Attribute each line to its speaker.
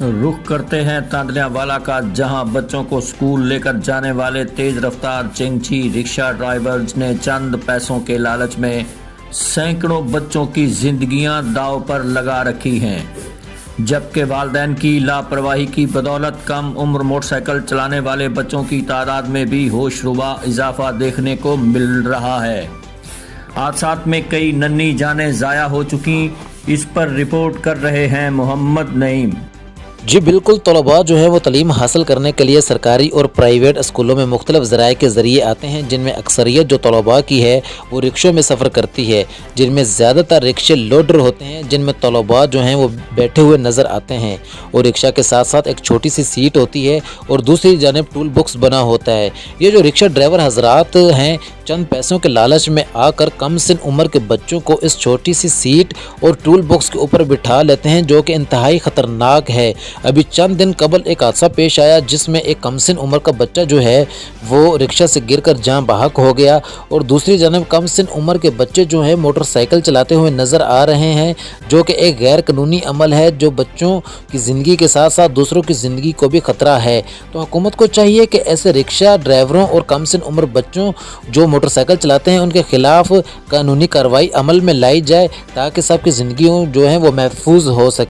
Speaker 1: रुख करते हैं तांदलियावाला का, जहां बच्चों को स्कूल लेकर जाने वाले तेज रफ्तार चेंगची रिक्शा ड्राइवर्स ने चंद पैसों के लालच में सैकड़ों बच्चों की जिंदगियां दांव पर लगा रखी हैं, जबकि वालिदैन की लापरवाही की बदौलत कम उम्र मोटरसाइकिल चलाने वाले बच्चों की तादाद में भी होशरुबा इजाफा देखने को मिल रहा है। हादसात में कई नन्ही जानें ज़ाया हो चुकी, इस पर रिपोर्ट कर रहे हैं मोहम्मद नईम।
Speaker 2: जी बिल्कुल, तलबा जो है वो तालीम हासिल करने के लिए सरकारी और प्राइवेट स्कूलों में मुख्तलिफ ज़राए के ज़रिए आते हैं, जिनमें अक्सरियत जो तलबा की है वो रिक्शों में सफ़र करती है, जिनमें ज़्यादातर रिक्शे लोडर होते हैं, जिनमें तलबा जो हैं वो बैठे हुए नज़र आते हैं और रिक्शा के साथ साथ एक छोटी सी सीट होती है और दूसरी जानिब टूल बॉक्स बना होता है। ये जो रिक्शा ड्राइवर हजरात हैं चंद पैसों के लालच में आकर कम सिन उम्र के बच्चों को इस छोटी सी सीट और टूल बॉक्स के ऊपर बिठा लेते हैं, जो कि इंतहाई ख़तरनाक है। अभी चंद दिन कबल एक हादसा पेश आया जिसमें एक कम सिन उम्र का बच्चा जो है वो रिक्शा से गिरकर जान बहक हो गया और दूसरी जानब कम सिन उम्र के बच्चे जो हैं मोटरसाइकिल चलाते हुए नज़र आ रहे हैं, जो कि एक गैर कानूनी अमल है जो बच्चों की ज़िंदगी के साथ साथ दूसरों की ज़िंदगी को भी ख़तरा है। तो हुकूमत को चाहिए कि ऐसे रिक्शा ड्राइवरों और कम सिन उम्र बच्चों जो मोटरसाइकिल चलाते हैं उनके खिलाफ कानूनी कार्रवाई अमल में लाई जाए, ताकि सबकी ज़िंदगी जो है वो महफूज हो सके।